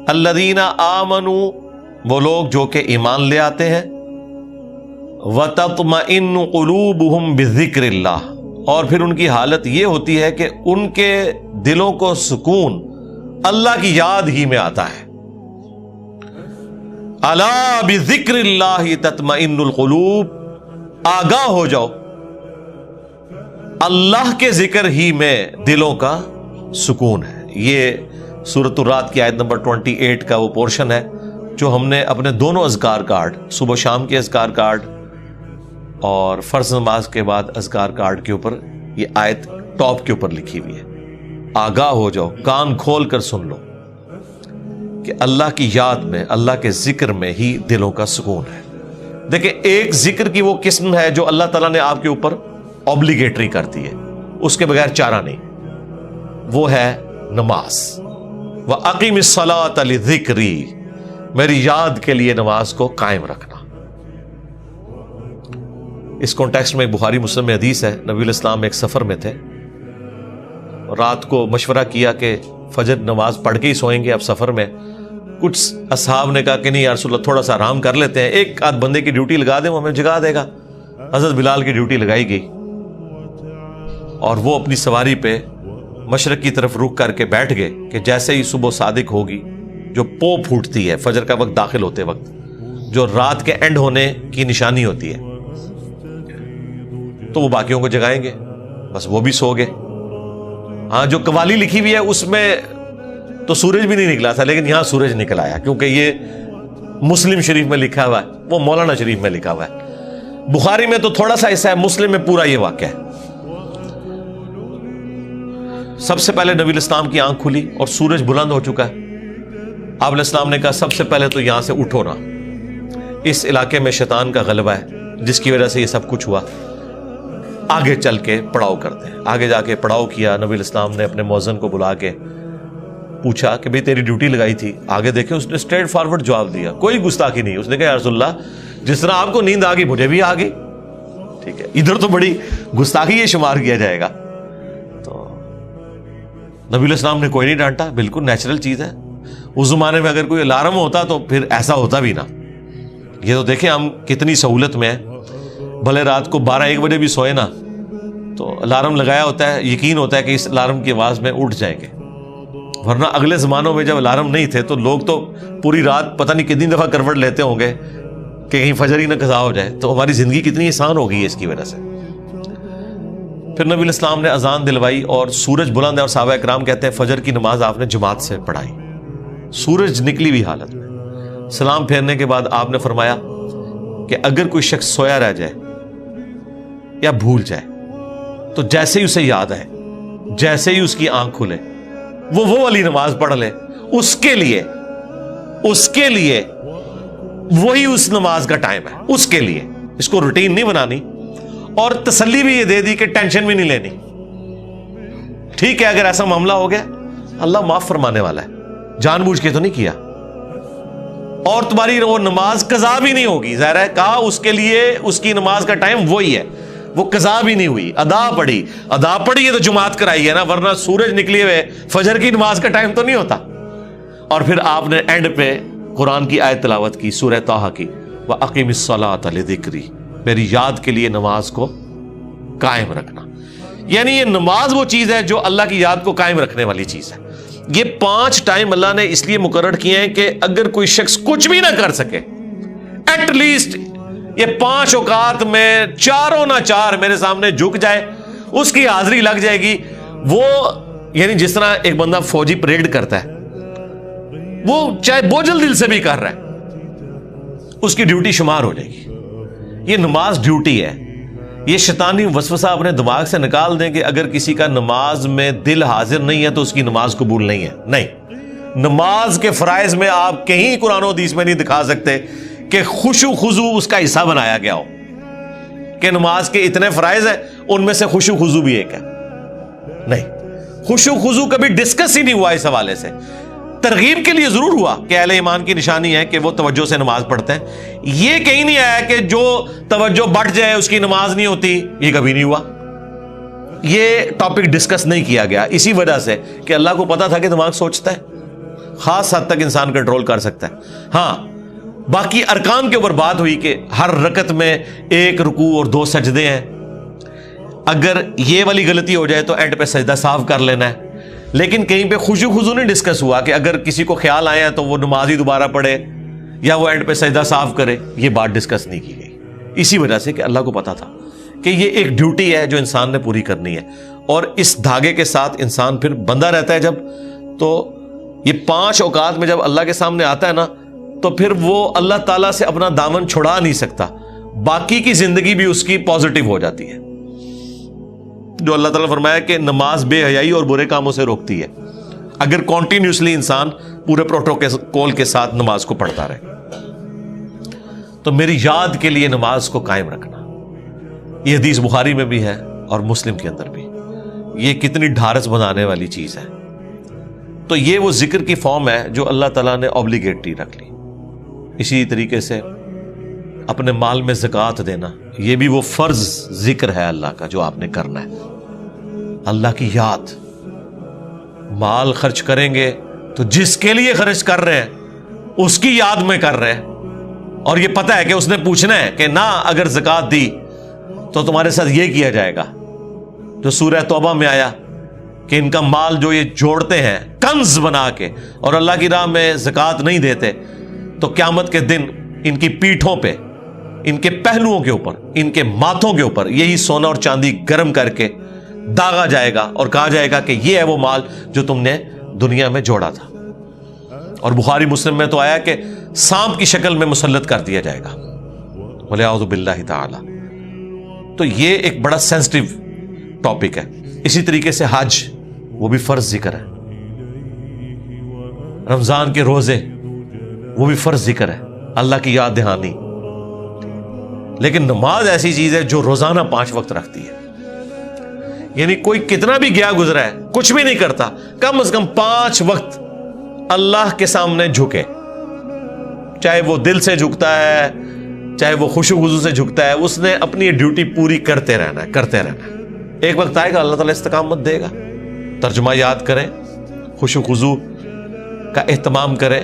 الذین آمنوا وہ لوگ جو کہ ایمان لے آتے ہیں، وتطمئن قلوبہم بذکر اللہ اور پھر ان کی حالت یہ ہوتی ہے کہ ان کے دلوں کو سکون اللہ کی یاد ہی میں آتا ہے۔ الا بذکر اللہ تطمئن القلوب، آگاہ ہو جاؤ، اللہ کے ذکر ہی میں دلوں کا سکون ہے۔ یہ سورۃ الرعد کی آیت نمبر 28 کا وہ پورشن ہے جو ہم نے اپنے دونوں اذکار کارڈ، صبح شام کے اذکار کارڈ اور فرض نماز کے بعد اذکار کارڈ کے اوپر یہ آیت ٹاپ کے اوپر لکھی ہوئی ہے۔ آگاہ ہو جاؤ، کان کھول کر سن لو کہ اللہ کی یاد میں، اللہ کے ذکر میں ہی دلوں کا سکون ہے۔ دیکھیں، ایک ذکر کی وہ قسم ہے جو اللہ تعالیٰ نے آپ کے اوپر اوبلیگیٹری کر دی ہے، اس کے بغیر چارہ نہیں، وہ ہے نماز۔ وَأَقِمِ الصَّلَاةَ لِذِكْرِي، میری یاد کے لیے نماز کو قائم رکھنا۔ اس کانٹیکسٹ میں بخاری مسلم میں حدیث ہے، نبی علیہ السلام ایک سفر میں تھے، رات کو مشورہ کیا کہ فجر نماز پڑھ کے ہی سوئیں گے اب سفر میں۔ کچھ اصحاب نے کہا کہ نہیں یا رسول اللہ، تھوڑا سا آرام کر لیتے ہیں، ایک آدھ بندے کی ڈیوٹی لگا دیں، وہ ہمیں جگا دے گا۔ حضرت بلال کی ڈیوٹی لگائی گئی اور وہ اپنی سواری پہ مشرق کی طرف رخ کر کے بیٹھ گئے کہ جیسے ہی صبح صادق ہوگی، جو پو پھوٹتی ہے فجر کا وقت داخل ہوتے وقت، جو رات کے اینڈ ہونے کی نشانی ہوتی ہے، تو وہ باقیوں کو جگائیں گے، بس وہ بھی سو گئے۔ ہاں، جو قوالی لکھی ہوئی ہے اس میں تو سورج بھی نہیں نکلا تھا، لیکن یہاں سورج نکل آیا، کیونکہ یہ مسلم شریف میں لکھا ہوا ہے، وہ مولانا شریف میں لکھا ہوا ہے۔ بخاری میں تو تھوڑا سا حصہ ہے، مسلم میں پورا یہ واقعہ ہے۔ سب سے پہلے نبی علیہ السلام کی آنکھ کھلی اور سورج بلند ہو چکا ہے۔ آپ علیہ السلام نے کہا سب سے پہلے تو یہاں سے اٹھو نا، اس علاقے میں شیطان کا غلبہ ہے جس کی وجہ سے یہ سب کچھ ہوا، آگے چل کے پڑاؤ کرتے ہیں۔ آگے جا کے پڑاؤ کیا، نبی علیہ السلام نے اپنے مؤذن کو بلا کے پوچھا کہ بھئی تیری ڈیوٹی لگائی تھی؟ آگے دیکھیں اس نے اسٹریٹ فارورڈ جواب دیا، کوئی گستاخی نہیں۔ اس نے کہا یا رسول اللہ، جس طرح آپ کو نیند آ گئی مجھے بھی آ گئی، ٹھیک ہے، ادھر تو بڑی گستاخی یہ شمار کیا جائے گا۔ تو نبی علیہ السلام نے کوئی نہیں ڈانٹا، بالکل نیچرل چیز ہے۔ اس زمانے میں اگر کوئی الارم ہوتا تو پھر ایسا ہوتا بھی نہ۔ یہ تو دیکھیں ہم کتنی سہولت میں ہیں، بھلے رات کو 12-1 بجے بھی سوئے نا تو الارم لگایا ہوتا ہے، یقین ہوتا ہے کہ اس الارم کی آواز میں اٹھ جائیں گے، ورنہ اگلے زمانوں میں جب الارم نہیں تھے تو لوگ تو پوری رات پتہ نہیں کتنی دفعہ کروٹ لیتے ہوں گے کہ کہیں فجر ہی نہ قضا ہو جائے۔ تو ہماری زندگی کتنی آسان ہو گئی ہے اس کی وجہ سے۔ پھر نبی علیہ السلام نے اذان دلوائی اور سورج بلند ہے، اور صحابہ کرام کہتے ہیں فجر کی نماز آپ نے جماعت سے پڑھائی، سورج نکلی ہوئی حالت میں۔ سلام پھیرنے کے بعد آپ نے فرمایا کہ اگر کوئی شخص سویا رہ جائے یا بھول جائے تو جیسے ہی اسے یاد آئے، جیسے ہی اس کی آنکھ کھلے، وہ والی نماز پڑھ لے، اس کے لیے وہی اس نماز کا ٹائم ہے، اس کے لیے۔ اس کو روٹین نہیں بنانی، اور تسلی بھی یہ دے دی کہ ٹینشن بھی نہیں لینی، ٹھیک ہے اگر ایسا معاملہ ہو گیا اللہ معاف فرمانے والا ہے، جان بوجھ کے تو نہیں کیا، اور تمہاری وہ نماز قضا بھی نہیں ہوگی۔ ظاہر ہے کہا اس کے لیے اس کی نماز کا ٹائم وہی ہے، وہ قضا بھی نہیں ہوئی، ادا پڑھی ہے تو جماعت کرائی ہے نا، ورنہ سورج نکلی ہوئے فجر کی نماز کا ٹائم تو نہیں ہوتا۔ اور پھر آپ نے اینڈ پہ قرآن کی آیت تلاوت کی، سورہ طٰہٰ کی، وَأَقِمِ الصَّلَاةَ لِذِكْرِي، میری یاد کے لیے نماز کو قائم رکھنا۔ یعنی یہ نماز وہ چیز ہے جو اللہ کی یاد کو قائم رکھنے والی چیز ہے۔ یہ 5 ٹائم اللہ نے اس لیے مقرر کیے ہیں کہ اگر کوئی شخص کچھ بھی نہ کر سکے، ایٹ لیسٹ یہ 5 اوقات میں چاروں نہ چار میرے سامنے جھک جائے، اس کی حاضری لگ جائے گی۔ وہ یعنی جس طرح ایک بندہ فوجی پریڈ کرتا ہے، وہ چاہے بوجھل دل سے بھی کر رہا ہے، اس کی ڈیوٹی شمار ہو جائے گی۔ یہ نماز ڈیوٹی ہے۔ یہ شیطانی وسوسہ اپنے دماغ سے نکال دیں کہ اگر کسی کا نماز میں دل حاضر نہیں ہے تو اس کی نماز قبول نہیں ہے۔ نہیں، نماز کے فرائض میں آپ کہیں قرآن و حدیث میں نہیں دکھا سکتے کہ خشوع خضوع اس کا حصہ بنایا گیا ہو، کہ نماز کے اتنے فرائض ہیں ان میں سے خشوع خضوع بھی ایک ہے۔ نہیں، خشوع خضوع کبھی ڈسکس ہی نہیں ہوا اس حوالے سے۔ ترغیب کے لیے ضرور ہوا کہ اہل ایمان کی نشانی ہے کہ وہ توجہ سے نماز پڑھتے ہیں، یہ کہیں نہیں آیا کہ جو توجہ بٹ جائے اس کی نماز نہیں ہوتی، یہ کبھی نہیں ہوا۔ یہ ٹاپک ڈسکس نہیں کیا گیا اسی وجہ سے کہ اللہ کو پتا تھا کہ دماغ سوچتا ہے، خاص حد تک انسان کنٹرول کر سکتا ہے. ہاں باقی ارکان کے اوپر بات ہوئی کہ ہر رکعت میں 1 رکوع اور 2 سجدے ہیں. اگر یہ والی غلطی ہو جائے تو اینڈ پہ سجدہ صاف کر لینا ہے. لیکن کہیں پہ خشوع خضوع نہیں ڈسکس ہوا کہ اگر کسی کو خیال آیا تو وہ نماز ہی دوبارہ پڑھے یا وہ اینڈ پہ سجدہ صاف کرے. یہ بات ڈسکس نہیں کی گئی اسی وجہ سے کہ اللہ کو پتا تھا کہ یہ ایک ڈیوٹی ہے جو انسان نے پوری کرنی ہے. اور اس دھاگے کے ساتھ انسان پھر بندہ رہتا ہے جب, تو یہ 5 اوقات میں جب اللہ کے سامنے آتا ہے نا, تو پھر وہ اللہ تعالیٰ سے اپنا دامن چھڑا نہیں سکتا. باقی کی زندگی بھی اس کی پازیٹیو ہو جاتی ہے. جو اللہ تعالیٰ فرمایا کہ نماز بے حیائی اور برے کاموں سے روکتی ہے, اگر کنٹینیوسلی انسان پورے پروٹوکول کے ساتھ نماز کو پڑھتا رہے. تو میری یاد کے لیے نماز کو قائم رکھنا, یہ حدیث بخاری میں بھی ہے اور مسلم کے اندر بھی. یہ کتنی ڈھارس بنانے والی چیز ہے. تو یہ وہ ذکر کی فارم ہے جو اللہ تعالیٰ نے اوبلیگیٹری رکھ لی. اسی طریقے سے اپنے مال میں زکوٰۃ دینا, یہ بھی وہ فرض ذکر ہے اللہ کا جو آپ نے کرنا ہے. اللہ کی یاد, مال خرچ کریں گے تو جس کے لیے خرچ کر رہے ہیں اس کی یاد میں کر رہے ہیں, اور یہ پتہ ہے کہ اس نے پوچھنا ہے کہ نہ اگر زکوٰۃ دی تو تمہارے ساتھ یہ کیا جائے گا. جو سورہ توبہ میں آیا کہ ان کا مال جو یہ جوڑتے ہیں کنز بنا کے اور اللہ کی راہ میں زکوٰۃ نہیں دیتے, تو قیامت کے دن ان کی پیٹھوں پہ, ان کے پہلوؤں کے اوپر, ان کے ماتھوں کے اوپر یہی سونا اور چاندی گرم کر کے داغا جائے گا اور کہا جائے گا کہ یہ ہے وہ مال جو تم نے دنیا میں جوڑا تھا. اور بخاری مسلم میں تو آیا کہ سانپ کی شکل میں مسلط کر دیا جائے گا, وَلِعَوْذُ بِاللَّهِ تَعَالَى. تو یہ ایک بڑا سینسٹیو ٹاپک ہے. اسی طریقے سے حج, وہ بھی فرض ذکر ہے. رمضان کے روزے, وہ بھی فرض ذکر ہے, اللہ کی یاد دہانی. لیکن نماز ایسی چیز ہے جو روزانہ 5 وقت رکھتی ہے. یعنی کوئی کتنا بھی گیا گزرا ہے, کچھ بھی نہیں کرتا, کم از کم 5 وقت اللہ کے سامنے جھکے, چاہے وہ دل سے جھکتا ہے چاہے وہ خشوع خضوع سے جھکتا ہے, اس نے اپنی ڈیوٹی پوری کرتے رہنا ہے, کرتے رہنا ہے. ایک وقت آئے گا اللہ تعالیٰ استقامت دے گا. ترجمہ یاد کریں, خشوع خضوع کا اہتمام کریں,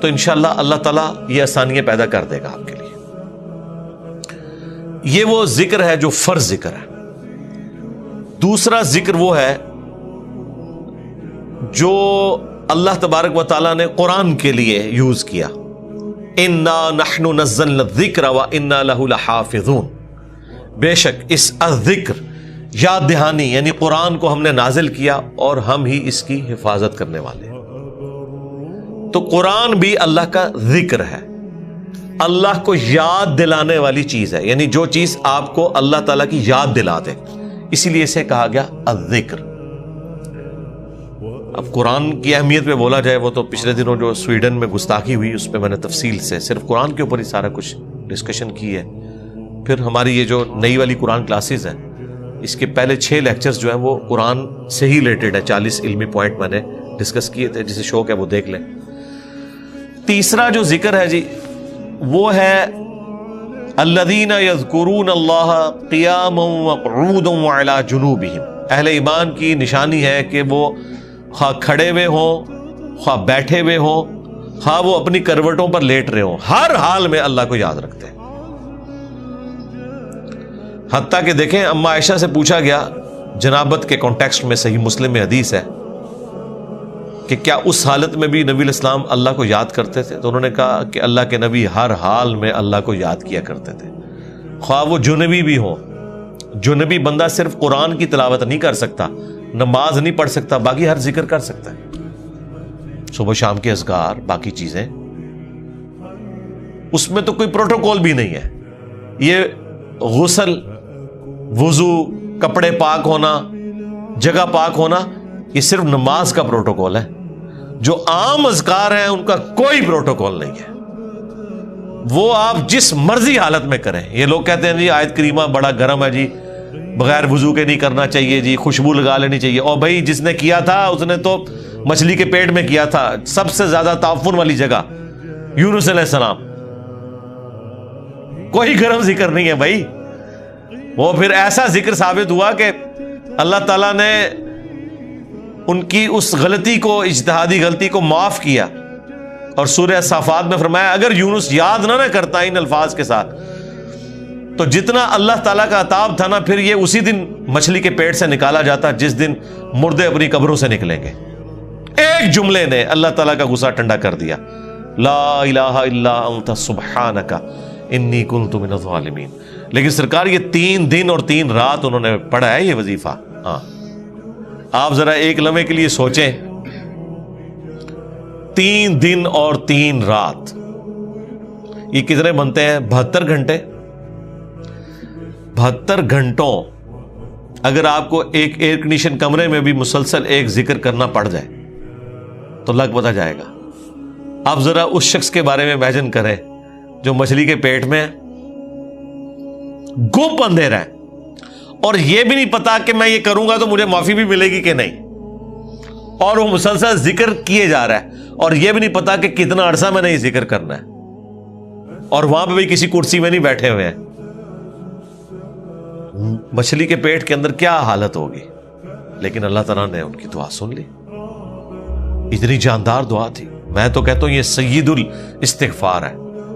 تو انشاءاللہ اللہ تعالیٰ یہ آسانیاں پیدا کر دے گا آپ کے لیے. یہ وہ ذکر ہے جو فرض ذکر ہے. دوسرا ذکر وہ ہے جو اللہ تبارک و تعالیٰ نے قرآن کے لیے یوز کیا. اِنَّا نَحْنُ نَزَّلْنَا الذِّكْرَ وَإِنَّا لَهُ لَحَافِظُونَ. بے شک اس الذکر, یاد دہانی یعنی قرآن کو ہم نے نازل کیا اور ہم ہی اس کی حفاظت کرنے والے ہیں. تو قرآن بھی اللہ کا ذکر ہے, اللہ کو یاد دلانے والی چیز ہے, یعنی جو چیز آپ کو اللہ تعالیٰ کی یاد دلا دے, اسی لیے اسے کہا گیا الذکر. اب قرآن کی اہمیت پہ بولا جائے, وہ تو پچھلے دنوں جو سویڈن میں گستاخی ہوئی اس پہ میں نے تفصیل سے صرف قرآن کے اوپر ہی سارا کچھ ڈسکشن کی ہے. پھر ہماری یہ جو نئی والی قرآن کلاسز ہیں, اس کے پہلے 6 لیکچرز جو ہیں وہ قرآن سے ہی ریلیٹڈ ہے. 40 علمی پوائنٹ میں نے ڈسکس کیے تھے, جسے شوق ہے وہ دیکھ لیں. تیسرا جو ذکر ہے جی, وہ ہے الذین یذکرون اللہ قیاما وقعودا وعلی جنوبہم. اہل ایمان کی نشانی ہے کہ وہ خواہ کھڑے ہوئے ہوں, خواہ بیٹھے ہوئے ہوں, خواہ وہ اپنی کروٹوں پر لیٹ رہے ہوں, ہر حال میں اللہ کو یاد رکھتے ہیں. حتیٰ کہ دیکھیں, اما عائشہ سے پوچھا گیا جنابت کے کانٹیکسٹ میں, صحیح مسلم میں حدیث ہے کہ کیا اس حالت میں بھی نبی علیہ السلام اللہ کو یاد کرتے تھے؟ تو انہوں نے کہا کہ اللہ کے نبی ہر حال میں اللہ کو یاد کیا کرتے تھے, خواہ وہ جنبی بھی ہوں. جنبی بندہ صرف قرآن کی تلاوت نہیں کر سکتا, نماز نہیں پڑھ سکتا, باقی ہر ذکر کر سکتا ہے, صبح شام کے اذکار, باقی چیزیں. اس میں تو کوئی پروٹوکول بھی نہیں ہے. یہ غسل, وضو, کپڑے پاک ہونا, جگہ پاک ہونا, یہ صرف نماز کا پروٹوکول ہے. جو عام اذکار ہیں ان کا کوئی پروٹوکول نہیں ہے, وہ آپ جس مرضی حالت میں کریں. یہ لوگ کہتے ہیں جی آیت کریمہ بڑا گرم ہے جی, بغیر وضو کے نہیں کرنا چاہیے جی, خوشبو لگا لینی چاہیے. اور بھائی جس نے کیا تھا اس نے تو مچھلی کے پیٹ میں کیا تھا, سب سے زیادہ تعفن والی جگہ, یونس علیہ السلام. کوئی گرم ذکر نہیں ہے بھائی. وہ پھر ایسا ذکر ثابت ہوا کہ اللہ تعالیٰ نے ان کی اس غلطی کو, اجتہادی غلطی کو معاف کیا, اور سورہ صافات میں فرمایا اگر یونس یاد نہ کرتا ان الفاظ کے ساتھ تو جتنا اللہ تعالیٰ کا عطاب تھا نا, پھر یہ اسی دن مچھلی کے پیٹ سے نکالا جاتا جس دن مردے اپنی قبروں سے نکلیں گے. ایک جملے نے اللہ تعالیٰ کا غصہ ٹھنڈا کر دیا, لا الہ الا انت سبحانک انی کنت من الظالمین. لیکن سرکار یہ 3 دن اور 3 رات انہوں نے پڑھا ہے یہ وظیفہ. ہاں آپ ذرا ایک لمحے کے لیے سوچیں, 3 دن اور 3 رات, یہ کتنے بنتے ہیں؟ 72 گھنٹے. 72 گھنٹوں اگر آپ کو ایک ایئر کنڈیشن کمرے میں بھی مسلسل ایک ذکر کرنا پڑ جائے تو لگ پتہ جائے گا. آپ ذرا اس شخص کے بارے میں امیجن کریں جو مچھلی کے پیٹ میں گپ اندھیرا ہے اور یہ بھی نہیں پتا کہ میں یہ کروں گا تو مجھے معافی بھی ملے گی کہ نہیں, اور وہ مسلسل ذکر کیے جا رہا ہے اور یہ بھی نہیں پتا کہ کتنا عرصہ میں نے یہ ذکر کرنا ہے, اور وہاں پہ بھی کسی کرسی میں نہیں بیٹھے ہوئے ہیں. مچھلی کے پیٹ کے اندر کیا حالت ہوگی, لیکن اللہ تعالیٰ نے ان کی دعا سن لی. اتنی جاندار دعا تھی. میں تو کہتا ہوں یہ سید الاستغفار ہے.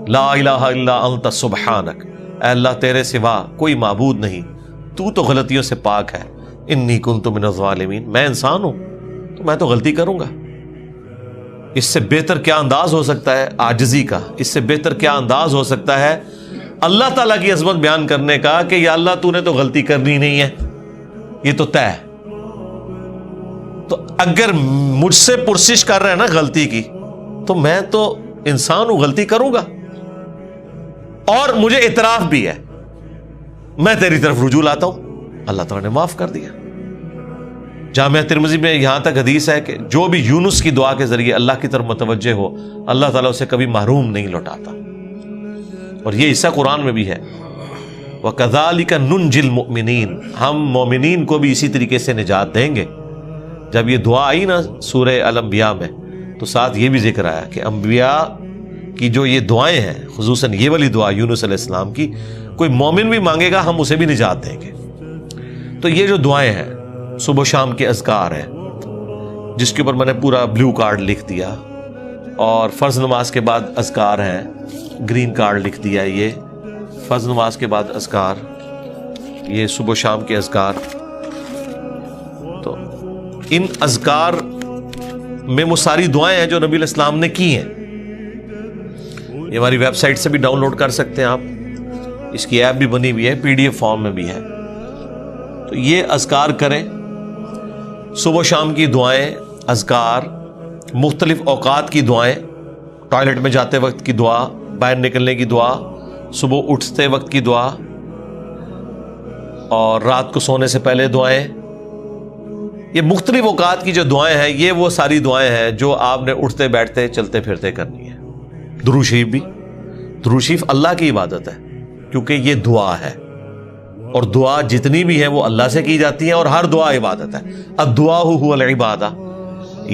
لا الہ الا انت سبحانک, اے اللہ تیرے سوا کوئی معبود نہیں, تو تو غلطیوں سے پاک ہے. انی کنت من الظالمین, میں انسان ہوں تو میں تو غلطی کروں گا. اس سے بہتر کیا انداز ہو سکتا ہے عاجزی کا, اس سے بہتر کیا انداز ہو سکتا ہے اللہ تعالیٰ کی عظمت بیان کرنے کا کہ یا اللہ تو نے تو غلطی کرنی نہیں ہے, یہ تو طے ہے. تو اگر مجھ سے پرسش کر رہے ہیں نا غلطی کی, تو میں تو انسان ہوں, غلطی کروں گا, اور مجھے اعتراف بھی ہے, میں تیری طرف رجوع لاتا ہوں. اللہ تعالیٰ نے معاف کر دیا. جامعہ ترمذی میں یہاں تک حدیث ہے کہ جو بھی یونس کی دعا کے ذریعے اللہ کی طرف متوجہ ہو, اللہ تعالیٰ اسے کبھی محروم نہیں لوٹاتا. اور یہ حصہ قرآن میں بھی ہے, وَكَذَلِكَ نُنْجِي الْمُؤْمِنِينَ, ہم مومنین کو بھی اسی طریقے سے نجات دیں گے. جب یہ دعا آئی نا سورہ الانبیاء میں, تو ساتھ یہ بھی ذکر آیا کہ انبیاء کی جو یہ دعائیں ہیں, خصوصاً یہ والی دعا یونس علیہ السلام کی, کوئی مومن بھی مانگے گا ہم اسے بھی نجات دیں گے. تو یہ جو دعائیں ہیں صبح و شام کے اذکار ہیں, جس کے اوپر میں نے پورا بلیو کارڈ لکھ دیا, اور فرض نماز کے بعد اذکار ہیں, گرین کارڈ لکھ دیا. یہ فرض نماز کے بعد اذکار, یہ صبح و شام کے اذکار. تو ان اذکار میں وہ ساری دعائیں ہیں جو نبی علیہ السلام نے کی ہیں. یہ ہماری ویب سائٹ سے بھی ڈاؤن لوڈ کر سکتے ہیں آپ, اس کی ایپ بھی بنی ہوئی ہے, PDF فارم میں بھی ہے. تو یہ اذکار کریں, صبح و شام کی دعائیں, اذکار, مختلف اوقات کی دعائیں, ٹوائلٹ میں جاتے وقت کی دعا, باہر نکلنے کی دعا, صبح اٹھتے وقت کی دعا, اور رات کو سونے سے پہلے دعائیں. یہ مختلف اوقات کی جو دعائیں ہیں, یہ وہ ساری دعائیں ہیں جو آپ نے اٹھتے بیٹھتے چلتے پھرتے کرنی ہے. درود شریف بھی, درود شریف اللہ کی عبادت ہے کیونکہ یہ دعا ہے, اور دعا جتنی بھی ہیں وہ اللہ سے کی جاتی ہیں, اور ہر دعا عبادت ہے. الدعاء هو العبادہ,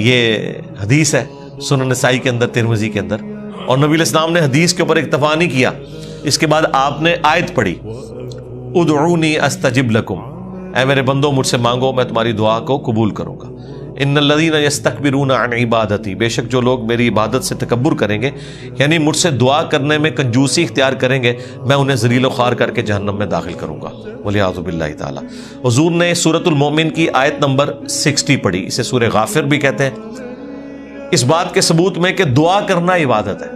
یہ حدیث ہے سنن نسائی کے اندر, ترمذی کے اندر. اور نبی علیہ السلام نے حدیث کے اوپر اکتفا نہیں کیا, اس کے بعد آپ نے آیت پڑھی, ادعونی استجب لکم, اے میرے بندو مجھ سے مانگو میں تمہاری دعا کو قبول کروں گا. ان الذین یستکبرون عن عبادتی, بے شک جو لوگ میری عبادت سے تکبر کریں گے, یعنی مجھ سے دعا کرنے میں کنجوسی اختیار کریں گے, میں انہیں ذلیل و خوار کر کے جہنم میں داخل کروں گا, والعیاذ باللہ تعالی. حضور نے سورۃ المومن کی آیت نمبر 60 پڑھی, اسے سورہ غافر بھی کہتے ہیں, اس بات کے ثبوت میں کہ دعا کرنا عبادت ہے.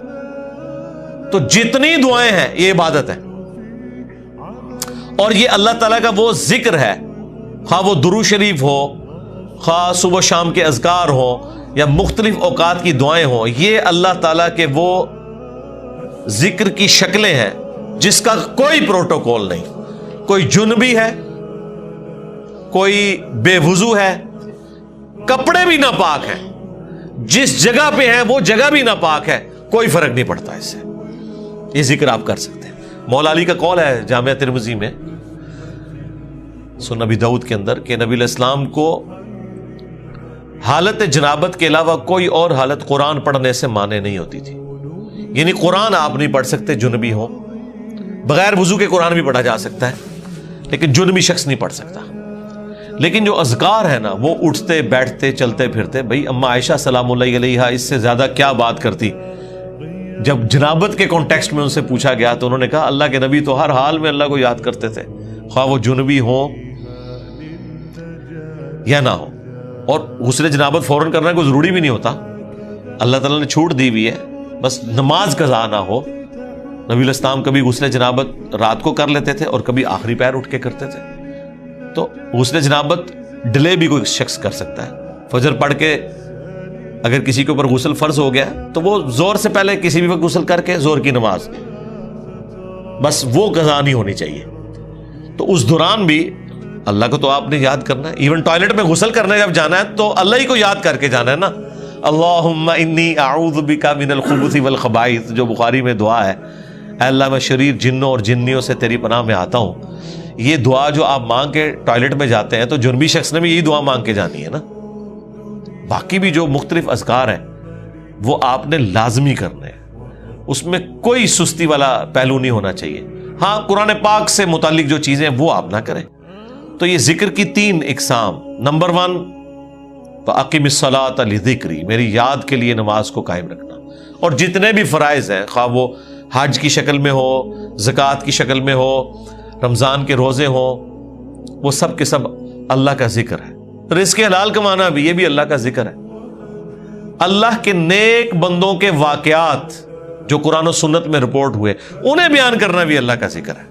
تو جتنی دعائیں ہیں یہ عبادت ہے, اور یہ اللہ تعالیٰ کا وہ ذکر ہے, خواہ وہ درود شریف ہو, خواہ صبح و شام کے اذکار ہو, یا مختلف اوقات کی دعائیں ہوں, یہ اللہ تعالیٰ کے وہ ذکر کی شکلیں ہیں جس کا کوئی پروٹوکول نہیں. کوئی جنبی ہے, کوئی بے وضو ہے, کپڑے بھی ناپاک ہیں, جس جگہ پہ ہیں وہ جگہ بھی ناپاک ہے, کوئی فرق نہیں پڑتا اس سے. یہ ذکر آپ کر سکتے ہیں. مولا علی کا قول ہے جامعہ ترمذی میں, سنن ابی داؤد کے اندر, کہ نبی علیہ السلام کو حالت جنابت کے علاوہ کوئی اور حالت قرآن پڑھنے سے مانے نہیں ہوتی تھی. یعنی قرآن آپ نہیں پڑھ سکتے جنبی ہو, بغیر وضو کے قرآن بھی پڑھا جا سکتا ہے لیکن جنبی شخص نہیں پڑھ سکتا. لیکن جو اذکار ہے نا وہ اٹھتے بیٹھتے چلتے پھرتے، بھئی اما عائشہ سلام اللہ علیہا اس سے زیادہ کیا بات کرتی. جب جنابت کے کانٹیکسٹ میں ان سے پوچھا گیا تو انہوں نے کہا اللہ کے نبی تو ہر حال میں اللہ کو یاد کرتے تھے، خواہ وہ جنبی ہوں یا نہ ہو. اور غسل جنابت فوراً کرنا کوئی ضروری بھی نہیں ہوتا، اللہ تعالیٰ نے چھوٹ دی ہوئی ہے، بس نماز قضا نہ ہو. نبی الاسلام کبھی غسل جنابت رات کو کر لیتے تھے اور کبھی آخری پہر اٹھ کے کرتے تھے. تو غسل جنابت ڈیلے بھی کوئی شخص کر سکتا ہے. فجر پڑھ کے اگر کسی کے اوپر غسل فرض ہو گیا تو وہ زور سے پہلے کسی بھی وقت غسل کر کے زور کی نماز، بس وہ قضا نہیں ہونی چاہیے. تو اس دوران بھی اللہ کو تو آپ نے یاد کرنا ہے. ایون ٹوائلٹ میں غسل کرنے جب جانا ہے تو اللہ ہی کو یاد کر کے جانا ہے نا. اللہم انی اعوذ بک من الخبث والخبائث، جو بخاری میں دعا ہے، اے اللہ میں شریر جنوں اور جنیوں سے تیری پناہ میں آتا ہوں. یہ دعا جو آپ مانگ کے ٹوائلٹ میں جاتے ہیں تو جنبی شخص نے بھی یہی دعا مانگ کے جانی ہے نا. باقی بھی جو مختلف اذکار ہیں وہ آپ نے لازمی کرنے ہیں، اس میں کوئی سستی والا پہلو نہیں ہونا چاہیے. ہاں قرآن پاک سے متعلق جو چیزیں وہ آپ نہ کریں. تو یہ ذکر کی 3 اقسام. نمبر 1 فَأَقِمِ الصَّلَاةَ لِذِكْرِي، میری یاد کے لیے نماز کو قائم رکھنا. اور جتنے بھی فرائض ہیں، خواہ وہ حج کی شکل میں ہو، زکوٰۃ کی شکل میں ہو، رمضان کے روزے ہوں، وہ سب کے سب اللہ کا ذکر ہے. رزق حلال کمانا بھی یہ بھی اللہ کا ذکر ہے. اللہ کے نیک بندوں کے واقعات جو قرآن و سنت میں رپورٹ ہوئے انہیں بیان کرنا بھی اللہ کا ذکر ہے.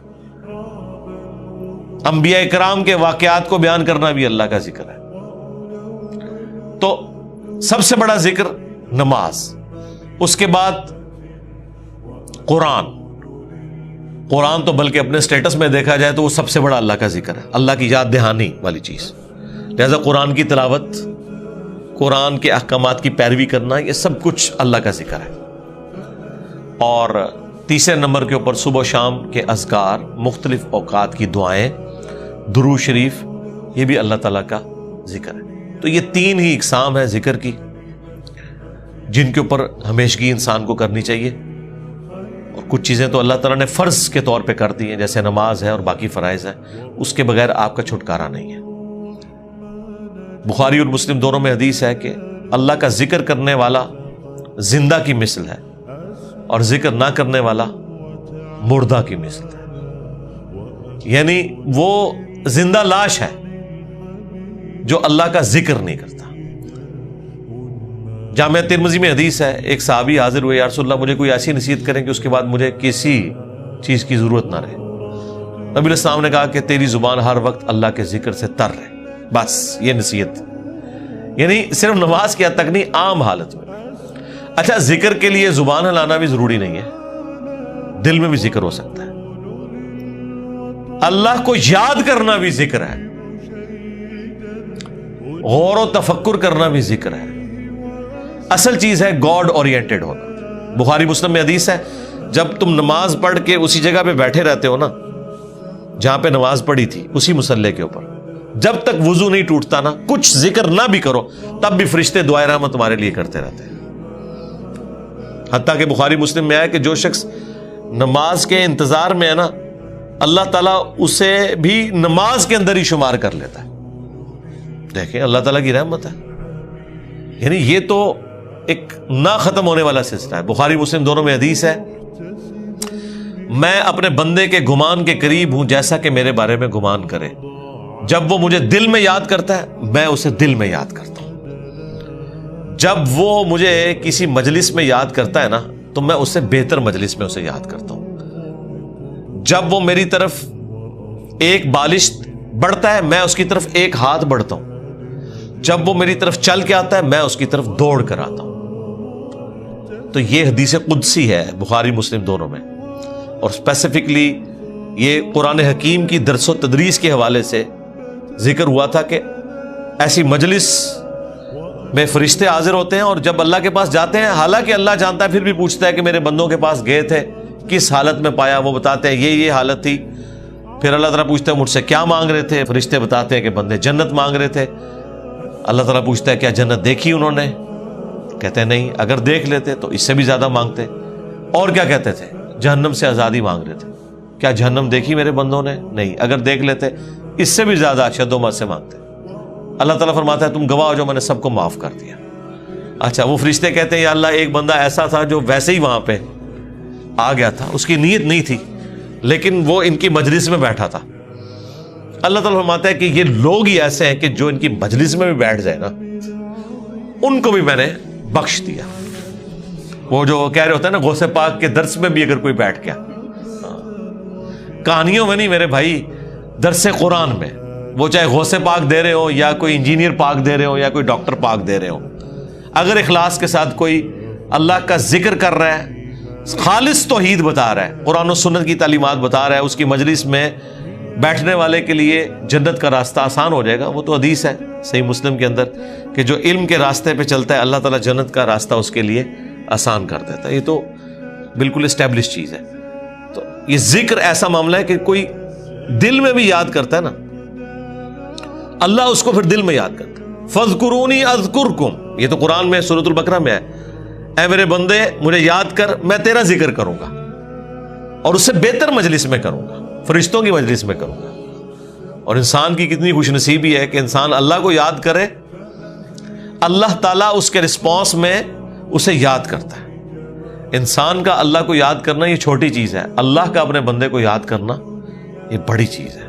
انبیاء کرام کے واقعات کو بیان کرنا بھی اللہ کا ذکر ہے. تو سب سے بڑا ذکر نماز، اس کے بعد قرآن تو بلکہ اپنے سٹیٹس میں دیکھا جائے تو وہ سب سے بڑا اللہ کا ذکر ہے، اللہ کی یاد دہانی والی چیز. لہذا قرآن کی تلاوت، قرآن کے احکامات کی پیروی کرنا، یہ سب کچھ اللہ کا ذکر ہے. اور تیسرے نمبر کے اوپر صبح و شام کے اذکار، مختلف اوقات کی دعائیں، درود شریف، یہ بھی اللہ تعالیٰ کا ذکر ہے. تو یہ 3 ہی اقسام ہیں ذکر کی جن کے اوپر ہمیشگی انسان کو کرنی چاہیے. اور کچھ چیزیں تو اللہ تعالیٰ نے فرض کے طور پہ کر دی ہیں، جیسے نماز ہے اور باقی فرائض ہیں، اس کے بغیر آپ کا چھٹکارا نہیں ہے. بخاری اور مسلم دونوں میں حدیث ہے کہ اللہ کا ذکر کرنے والا زندہ کی مثل ہے اور ذکر نہ کرنے والا مردہ کی مثل ہے. یعنی وہ زندہ لاش ہے جو اللہ کا ذکر نہیں کرتا. جامعہ ترمذی میں حدیث ہے، ایک صحابی حاضر ہوئے، یا رسول اللہ مجھے کوئی ایسی نصیحت کریں کہ اس کے بعد مجھے کسی چیز کی ضرورت نہ رہے. نبی علیہ السلام نے کہا کہ تیری زبان ہر وقت اللہ کے ذکر سے تر رہے، بس یہ نصیحت. یعنی صرف نماز کی حد تک نہیں، عام حالت میں. اچھا، ذکر کے لیے زبان ہلانا بھی ضروری نہیں ہے، دل میں بھی ذکر ہو سکتا ہے. اللہ کو یاد کرنا بھی ذکر ہے، غور و تفکر کرنا بھی ذکر ہے. اصل چیز ہے گاڈ اورینٹڈ ہونا. بخاری مسلم میں حدیث ہے، جب تم نماز پڑھ کے اسی جگہ پہ بیٹھے رہتے ہو نا جہاں پہ نماز پڑھی تھی، اسی مصلے کے اوپر، جب تک وضو نہیں ٹوٹتا نا، کچھ ذکر نہ بھی کرو تب بھی فرشتے دعائے رحمت تمہارے لیے کرتے رہتے ہیں. حتیٰ کہ بخاری مسلم میں آیا کہ جو شخص نماز کے انتظار میں ہے نا، اللہ تعالیٰ اسے بھی نماز کے اندر ہی شمار کر لیتا ہے. دیکھیں اللہ تعالیٰ کی رحمت ہے. یعنی یہ تو ایک نہ ختم ہونے والا سلسلہ ہے. بخاری مسلم دونوں میں حدیث ہے، میں اپنے بندے کے گمان کے قریب ہوں جیسا کہ میرے بارے میں گمان کرے. جب وہ مجھے دل میں یاد کرتا ہے میں اسے دل میں یاد کرتا ہوں. جب وہ مجھے کسی مجلس میں یاد کرتا ہے نا تو میں اس سے بہتر مجلس میں اسے یاد کرتا ہوں. جب وہ میری طرف ایک بالش بڑھتا ہے میں اس کی طرف ایک ہاتھ بڑھتا ہوں. جب وہ میری طرف چل کے آتا ہے میں اس کی طرف دوڑ کر آتا ہوں. تو یہ حدیث قدسی ہے بخاری مسلم دونوں میں. اور اسپیسیفکلی یہ قرآن حکیم کی درس و تدریس کے حوالے سے ذکر ہوا تھا کہ ایسی مجلس میں فرشتے حاضر ہوتے ہیں اور جب اللہ کے پاس جاتے ہیں، حالانکہ اللہ جانتا ہے، پھر بھی پوچھتا ہے کہ میرے بندوں کے پاس گئے تھے کس حالت میں پایا. وہ بتاتے ہیں یہ حالت تھی. پھر اللہ تعالیٰ پوچھتا ہے مجھ سے کیا مانگ رہے تھے؟ فرشتے بتاتے ہیں کہ بندے جنت مانگ رہے تھے. اللہ تعالیٰ پوچھتا ہے کیا جنت دیکھی انہوں نے؟ کہتے ہیں نہیں، اگر دیکھ لیتے تو اس سے بھی زیادہ مانگتے. اور کیا کہتے تھے؟ جہنم سے آزادی مانگ رہے تھے. کیا جہنم دیکھی میرے بندوں نے؟ نہیں، اگر دیکھ لیتے اس سے بھی زیادہ اشد و مد سے مانگتے. اللہ تعالیٰ فرماتا ہے تم گواہ ہو جو میں نے سب کو معاف کر دیا. اچھا وہ فرشتے کہتے ہیں یا اللہ ایک بندہ ایسا تھا جو ویسے ہی وہاں پہ آ گیا تھا, اس کی نیت نہیں تھی لیکن وہ ان کی مجلس میں بیٹھا تھا. اللہ تعالیٰ فرماتا ہے کہ یہ لوگ ہی ایسے ہیں کہ جو ان کی مجلس میں بھی بیٹھ جائے نا ان کو بھی میں نے بخش دیا. وہ جو کہہ رہے ہوتے ہیں نا غوث پاک کے درس میں بھی اگر کوئی بیٹھ گیا, کہانیوں میں نہیں میرے بھائی, درس قرآن میں, وہ چاہے غوث پاک دے رہے ہو یا کوئی انجینئر پاک دے رہے ہو یا کوئی ڈاکٹر پاک دے رہے ہو, اگر اخلاص کے ساتھ کوئی اللہ کا ذکر کر رہا ہے, خالص توحید بتا رہا ہے, قرآن و سنت کی تعلیمات بتا رہا ہے, اس کی مجلس میں بیٹھنے والے کے لیے جنت کا راستہ آسان ہو جائے گا. وہ تو حدیث ہے صحیح مسلم کے اندر کہ جو علم کے راستے پہ چلتا ہے اللہ تعالیٰ جنت کا راستہ اس کے لیے آسان کر دیتا ہے. یہ تو بالکل اسٹیبلش چیز ہے. تو یہ ذکر ایسا معاملہ ہے کہ کوئی دل میں بھی یاد کرتا ہے نا, اللہ اس کو پھر دل میں یاد کرتا ہے. فَاذْكُرُونِي أَذْكُرْكُمْ, یہ تو قرآن میں سورۃ البقرہ میں ہے, اے میرے بندے مجھے یاد کر میں تیرا ذکر کروں گا اور اس سے بہتر مجلس میں کروں گا, فرشتوں کی مجلس میں کروں گا. اور انسان کی کتنی خوش نصیبی ہے کہ انسان اللہ کو یاد کرے, اللہ تعالیٰ اس کے رسپانس میں اسے یاد کرتا ہے. انسان کا اللہ کو یاد کرنا یہ چھوٹی چیز ہے, اللہ کا اپنے بندے کو یاد کرنا یہ بڑی چیز ہے.